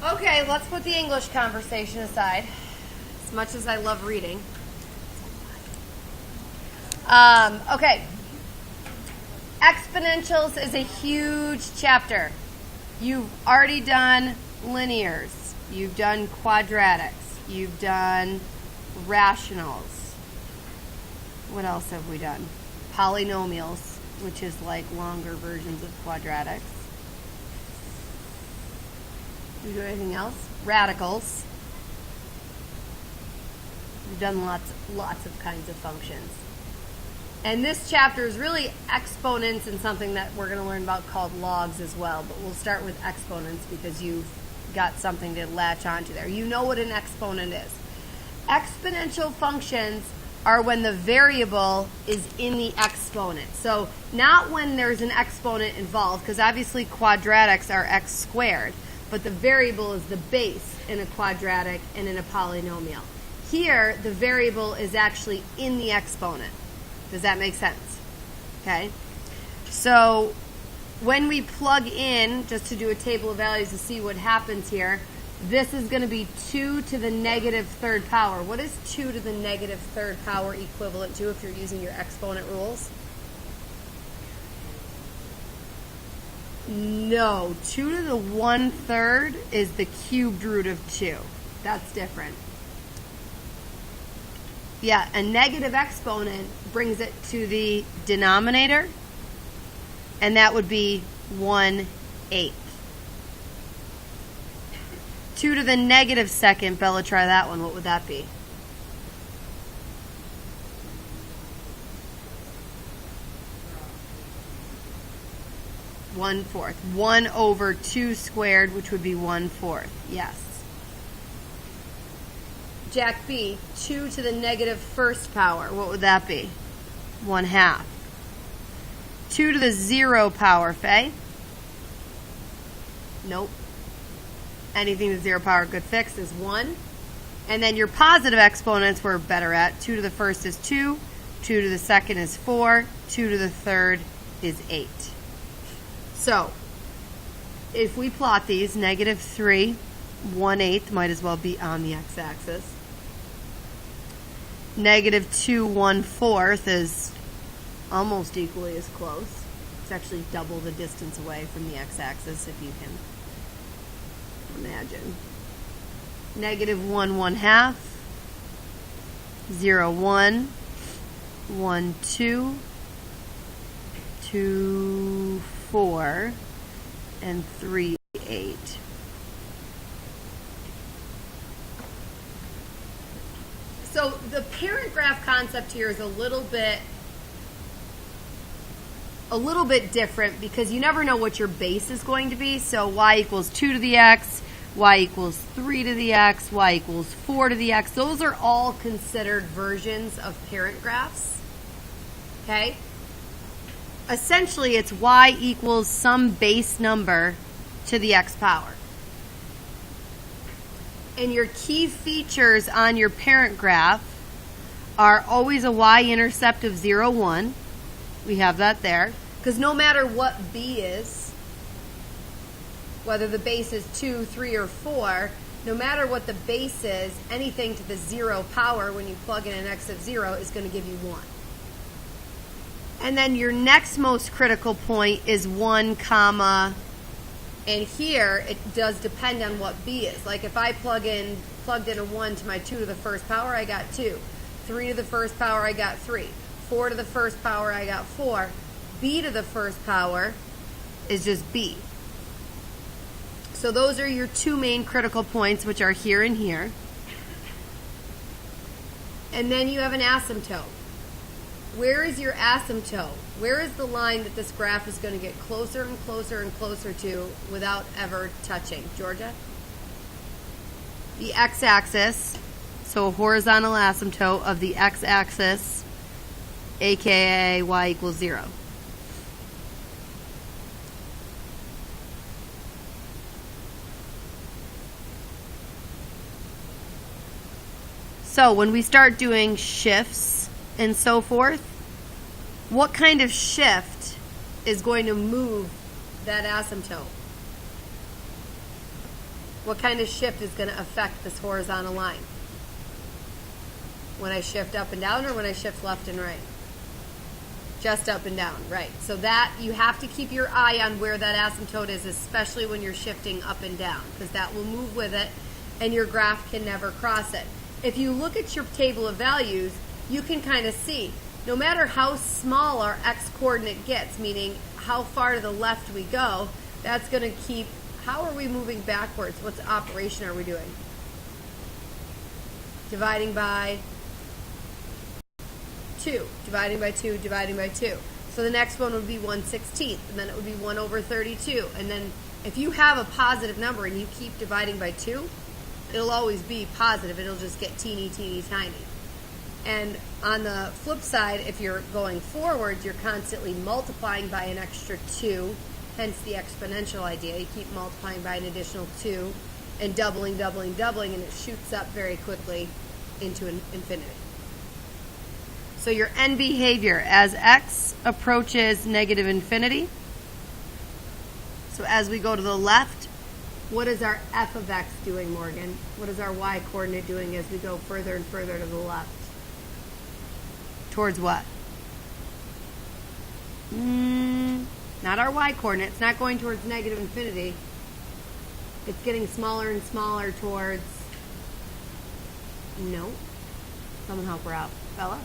Okay, let's put the English conversation aside, as much as I love reading. Okay. Exponentials is a huge chapter. You've already done linears. You've done quadratics. You've done rationals. What else have we done? Polynomials, which is like longer versions of quadratics. Did we do anything else? Radicals. We've done lots of kinds of functions. And this chapter is really exponents and something that we're going to learn about called logs as well. But we'll start with exponents because you've got something to latch onto there. You know what an exponent is. Exponential functions are when the variable is in the exponent. So not when there's an exponent involved, because obviously quadratics are x squared, but the variable is the base in a quadratic and in a polynomial. Here, the variable is actually in the exponent. Does that make sense? Okay. So when we plug in, just to do a table of values to see what happens here, this is going to be 2 to the negative third power. What is 2 to the negative third power equivalent to if you're using your exponent rules? No, 2 to the 1/3 is the cubed root of 2. That's different. Yeah, a negative exponent brings it to the denominator, and that would be 1/8. 2 to the negative second, Bella, try that one. What would that be? One-fourth. 1 over 2 squared, which would be 1/4. Yes. Jack B, 2 to the negative first power. What would that be? 1/2. 2 to the 0 power, Faye? Nope. Anything to 0 power, good fix, is 1. And then your positive exponents we're better at. 2 to the first is 2. 2 to the second is 4. 2 to the third is 8. So, if we plot these, negative 3, 1/8 might as well be on the x-axis. Negative 2, 1/4 is almost equally as close. It's actually double the distance away from the x-axis, if you can imagine. Negative 1, 1/2. 0, 1. 1, 2. 2, 4. And 3, 8. So the parent graph concept here is a little bit different because you never know what your base is going to be. So y equals 2 to the x, y equals 3 to the x, y equals 4 to the x. Those are all considered versions of parent graphs. Okay? Essentially, it's y equals some base number to the x power. And your key features on your parent graph are always a y-intercept of 0, 1. We have that there. Because no matter what b is, whether the base is 2, 3, or 4, no matter what the base is, anything to the 0 power when you plug in an x of 0 is going to give you 1. And then your next most critical point is 1, comma, and here it does depend on what b is. Like if I plugged in a 1 to my 2 to the first power, I got 2. 3 to the first power, I got 3. 4 to the first power, I got 4. B to the first power is just b. So those are your two main critical points, which are here and here. And then you have an asymptote. Where is your asymptote? Where is the line that this graph is going to get closer and closer and closer to without ever touching? Georgia? The x-axis, so a horizontal asymptote of the x-axis, aka y equals 0. So when we start doing shifts and so forth, what kind of shift is going to move that asymptote? What kind of shift is going to affect this horizontal line? When I shift up and down or when I shift left and right? Just up and down, right. So that, you have to keep your eye on where that asymptote is, especially when you're shifting up and down, because that will move with it and your graph can never cross it. If you look at your table of values, you can kind of see, no matter how small our x-coordinate gets, meaning how far to the left we go, that's going to keep, how are we moving backwards? What operation are we doing? Dividing by 2, dividing by 2, dividing by 2. So the next one would be 1/16, and then it would be 1 over 32. And then if you have a positive number and you keep dividing by 2, it'll always be positive. It'll just get teeny, teeny, tiny. And on the flip side, if you're going forward, you're constantly multiplying by an extra 2, hence the exponential idea. You keep multiplying by an additional 2 and doubling, doubling, doubling, and it shoots up very quickly into infinity. So your end behavior, as x approaches negative infinity, so as we go to the left, what is our f of x doing, Morgan? What is our y coordinate doing as we go further and further to the left? Towards what? Not our y coordinate. It's not going towards negative infinity. It's getting smaller and smaller towards... No. Someone help her out. Bella?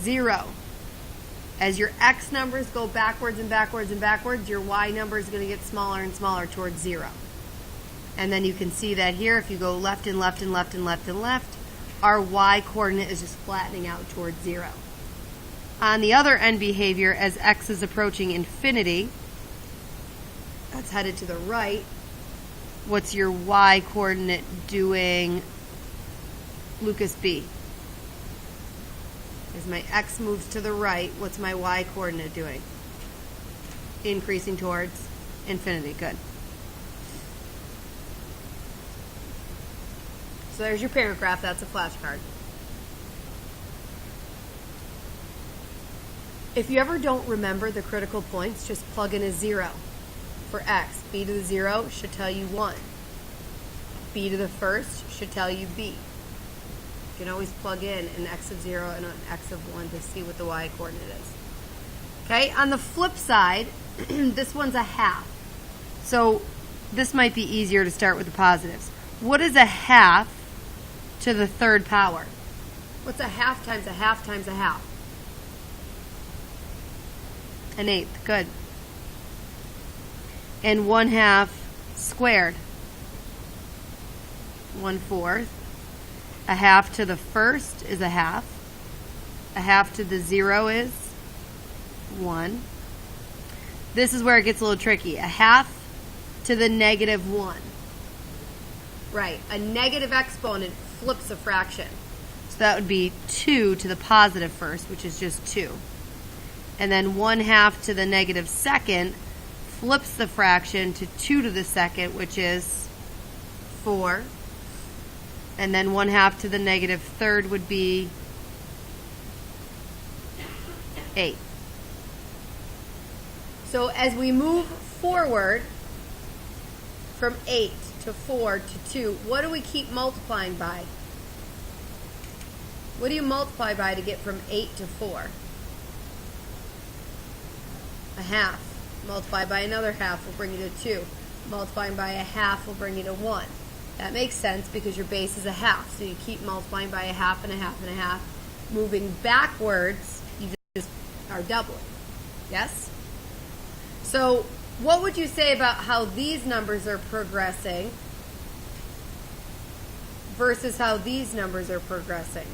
0. As your x numbers go backwards and backwards and backwards, your y number is going to get smaller and smaller towards 0. And then you can see that here, if you go left and left and left and left and left, our y coordinate is just flattening out towards 0. On the other end behavior, as x is approaching infinity, that's headed to the right, what's your y coordinate doing, Lucas B? As my x moves to the right, what's my y coordinate doing? Increasing towards infinity. Good. So there's your parent graph. That's a flashcard. If you ever don't remember the critical points, just plug in a 0 for x. B to the 0 should tell you 1. B to the first should tell you b. You can always plug in an x of 0 and an x of 1 to see what the y coordinate is. Okay, on the flip side, this one's a half. So this might be easier to start with the positives. What is a half to the third power? What's a half times a half times a half? An eighth, good. And 1/2 squared? 1/4. A half to the first is a half. A half to the 0 is 1. This is where it gets a little tricky. A half to the negative 1. Right, a negative exponent flips a fraction. So that would be 2 to the positive first, which is just 2. And then 1/2 to the negative second flips the fraction to 2 to the second, which is 4. And then 1/2 to the negative third would be 8. So as we move forward from 8 to 4 to 2, what do we keep multiplying by? What do you multiply by to get from 8 to 4? A half. Multiply by another half will bring you to 2. Multiplying by a half will bring you to 1. That makes sense because your base is a half. So you keep multiplying by a half and a half and a half. Moving backwards, you just are doubling. Yes? So what would you say about how these numbers are progressing versus how these numbers are progressing?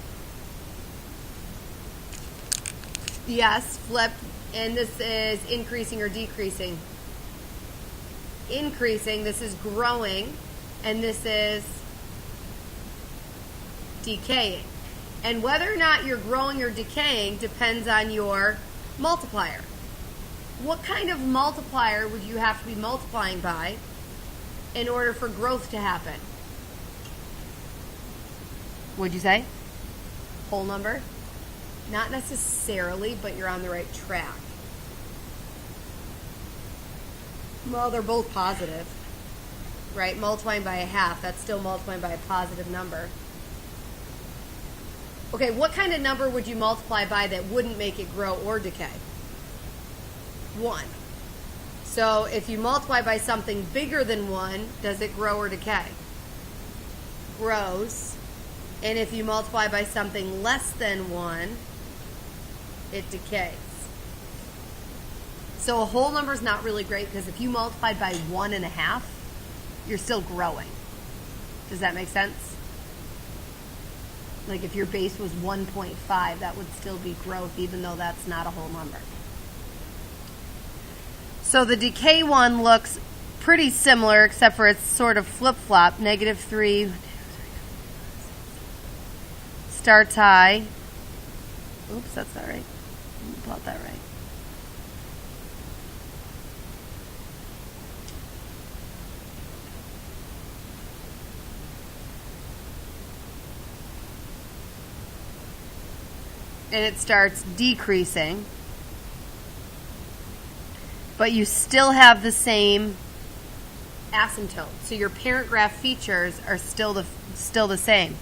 Yes, flip. And this is increasing or decreasing? Increasing. This is growing. And this is decaying. And whether or not you're growing or decaying depends on your multiplier. What kind of multiplier would you have to be multiplying by in order for growth to happen? What'd you say? Whole number? Not necessarily, but you're on the right track. Well, they're both positive. right? Multiplying by a half, that's still multiplying by a positive number. Okay, what kind of number would you multiply by that wouldn't make it grow or decay? 1. So if you multiply by something bigger than 1, does it grow or decay? Grows. And if you multiply by something less than 1, it decays. So a whole number is not really great because if you multiplied by 1.5, you're still growing. Does that make sense? Like if your base was 1.5, that would still be growth even though that's not a whole number. So the decay one looks pretty similar except for it's sort of flip-flop. -3 starts high. Oops, that's not right. I plot that right. And it starts decreasing, but you still have the same asymptote. So your parent graph features are still the same.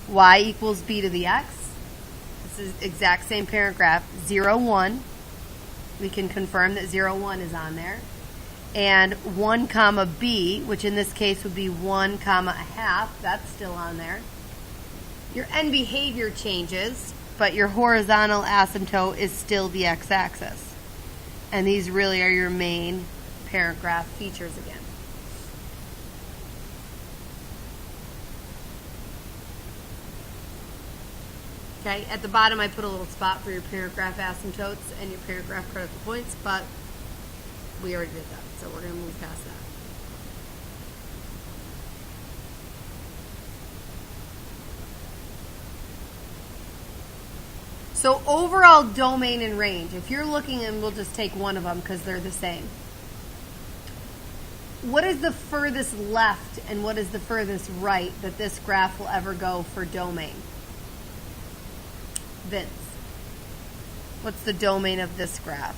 Y equals b to the x. This is exact same parent graph. 0, 1. We can confirm that 0, 1 is on there. And 1 comma b, which in this case would be 1 comma a half. That's still on there. Your end behavior changes, but your horizontal asymptote is still the x-axis. And these really are your main parent graph features again. Okay, at the bottom I put a little spot for your parent graph asymptotes and your parent graph critical points, but we already did that, so we're going to move past that. So overall domain and range, if you're looking, and we'll just take one of them because they're the same. What is the furthest left and what is the furthest right that this graph will ever go for domain? Vince, what's the domain of this graph?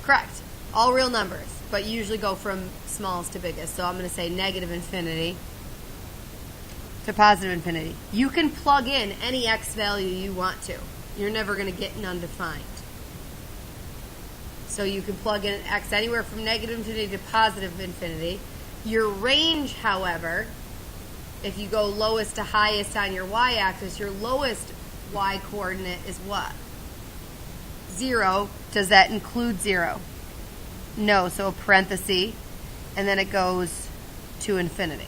Correct. All real numbers, but you usually go from smallest to biggest. So I'm going to say negative infinity to positive infinity. You can plug in any x value you want to. You're never going to get an undefined. So you can plug in x anywhere from negative infinity to positive infinity. Your range, however, if you go lowest to highest on your y-axis, your lowest y coordinate is what? 0. Does that include 0? No, so a parenthesis, and then it goes to infinity.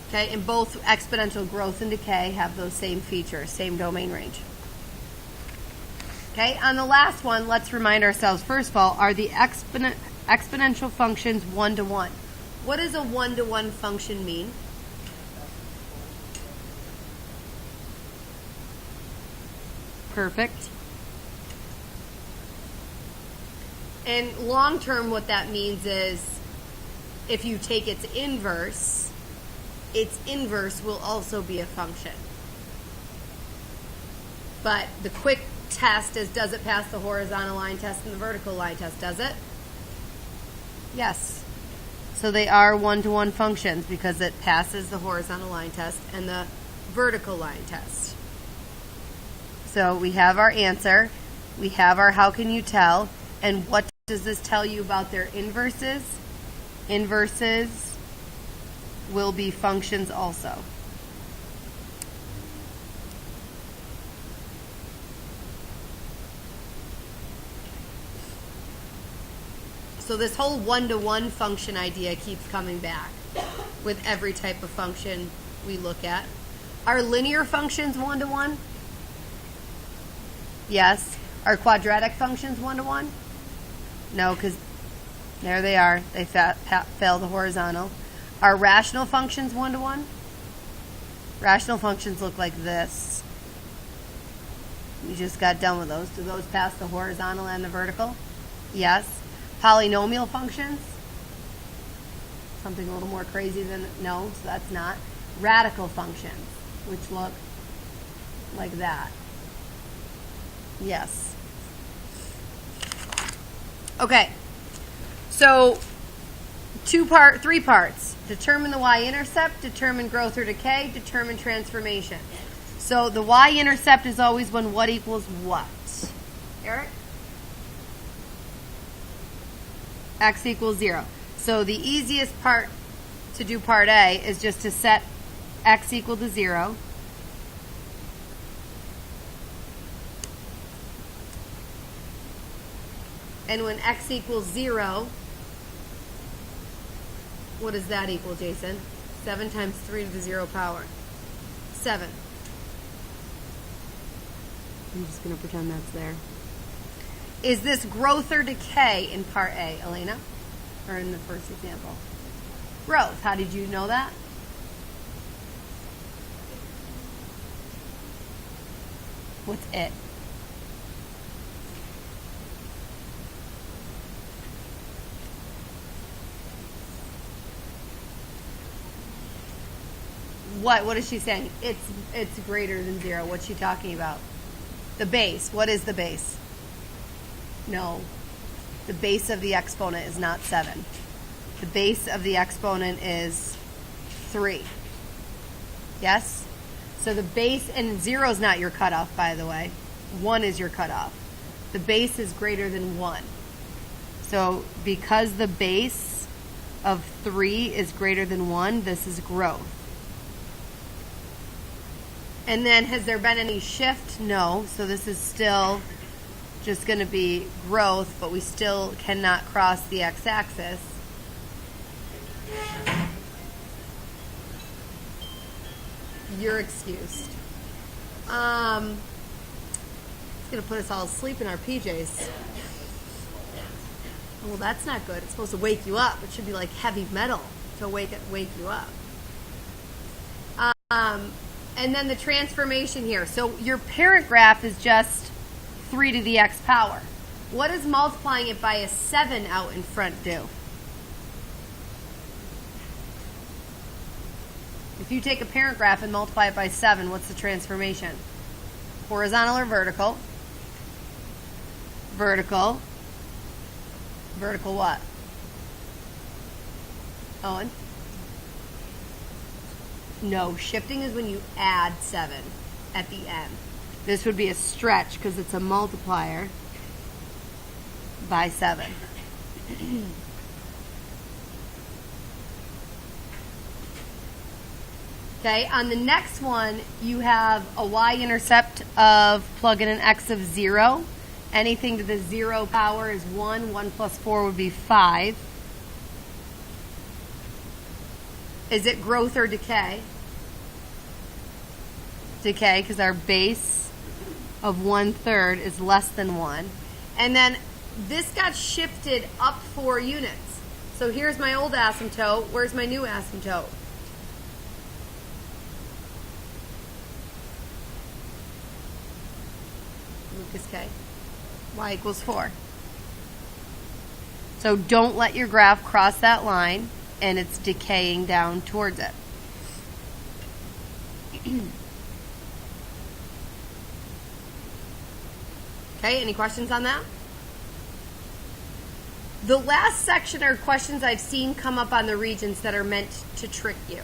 Okay, and both exponential growth and decay have those same features, same domain range. Okay, on the last one, let's remind ourselves, first of all, are the exponential functions one-to-one? What does a one-to-one function mean? Perfect. And long-term, what that means is if you take its inverse will also be a function. But the quick test is, does it pass the horizontal line test and the vertical line test? Does it? Yes. So they are one-to-one functions because it passes the horizontal line test and the vertical line test. So we have our answer, we have our how can you tell, and what does this tell you about their inverses? Inverses will be functions also. So this whole one-to-one function idea keeps coming back with every type of function we look at. Are linear functions one-to-one? Yes. Are quadratic functions one-to-one? No, because there they are. They fail the horizontal. Are rational functions one-to-one? Rational functions look like this. We just got done with those. Do those pass the horizontal and the vertical? Yes. Polynomial functions? Something a little more crazy than, no, so that's not. Radical functions, which look like that. Yes. Okay. So, three parts. Determine the y-intercept, determine growth or decay, determine transformation. So the y-intercept is always when what equals what? Eric? X equals 0. So the easiest part to do part A is just to set x equal to 0. And when x equals 0, what does that equal, Jason? 7 times 3 to the 0 power. 7. I'm just going to pretend that's there. Is this growth or decay in part A, Elena? Or in the first example? Growth. How did you know that? What's it? What is she saying? It's greater than 0. What's she talking about? The base. What is the base? No. The base of the exponent is not 7. The base of the exponent is 3. Yes? So the base, and 0 is not your cutoff, by the way. 1 is your cutoff. The base is greater than 1. So because the base of 3 is greater than 1, this is growth. And then has there been any shift? No. So this is still just going to be growth, but we still cannot cross the x-axis. You're excused. It's going to put us all asleep in our PJs. Well, that's not good. It's supposed to wake you up. It should be like heavy metal to wake you up. And then the transformation here. So your parent graph is just 3 to the x power. What does multiplying it by a 7 out in front do? If you take a parent graph and multiply it by 7, what's the transformation? Horizontal or vertical? Vertical. Vertical what? Owen? No, shifting is when you add 7 at the end. This would be a stretch because it's a multiplier by 7. Okay, on the next one, you have a y-intercept of plug in an x of 0. Anything to the 0 power is 1. 1 plus 4 would be 5. Is it growth or decay? Decay, because our base of 1/3 is less than 1. And then this got shifted up 4 units. So here's my old asymptote. Where's my new asymptote? Lucas K. Y equals 4. So don't let your graph cross that line, and it's decaying down towards it. Okay, any questions on that? The last section are questions I've seen come up on the regions that are meant to trick you.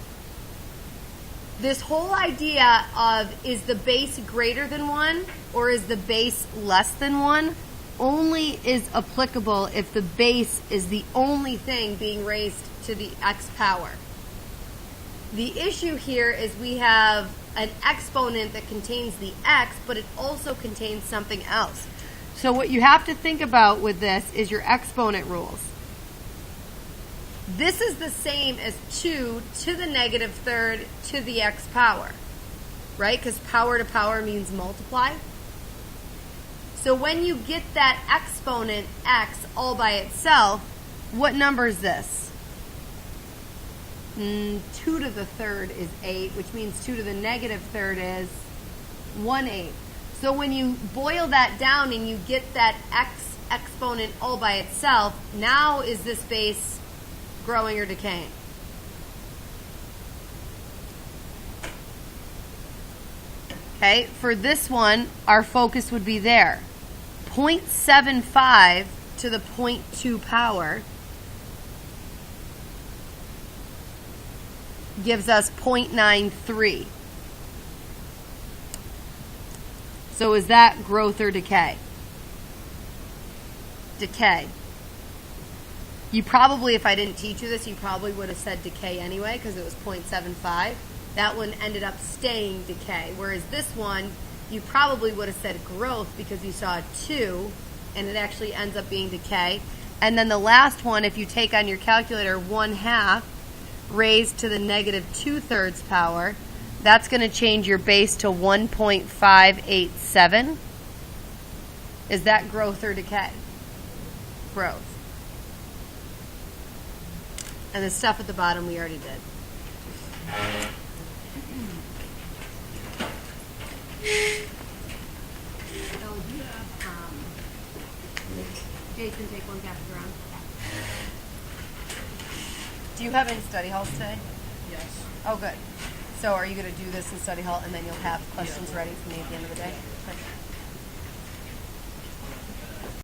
This whole idea of is the base greater than 1 or is the base less than 1 only is applicable if the base is the only thing being raised to the x power. The issue here is we have an exponent that contains the x, but it also contains something else. So what you have to think about with this is your exponent rules. This is the same as 2 to the negative third to the x power, right? Because power to power means multiply. So when you get that exponent x all by itself, what number is this? 2 to the third is 8, which means 2 to the negative third is 1/8. So when you boil that down and you get that x exponent all by itself, now is this base growing or decaying? Okay, for this one, our focus would be there. 0.75 to the 0.2 power gives us 0.93. So is that growth or decay? Decay. You probably, if I didn't teach you this, you probably would have said decay anyway because it was 0.75. That one ended up staying decay. Whereas this one, you probably would have said growth because you saw a 2 and it actually ends up being decay. And then the last one, if you take on your calculator 1/2 raised to the negative 2/3 power, that's going to change your base to 1.587. Is that growth or decay? Growth. And the stuff at the bottom we already did. So you have, Jason, take one pass around. Do you have any study halls today? Yes. Oh, good. So are you going to do this in study hall and then you'll have questions ready for me at the end of the day? Okay.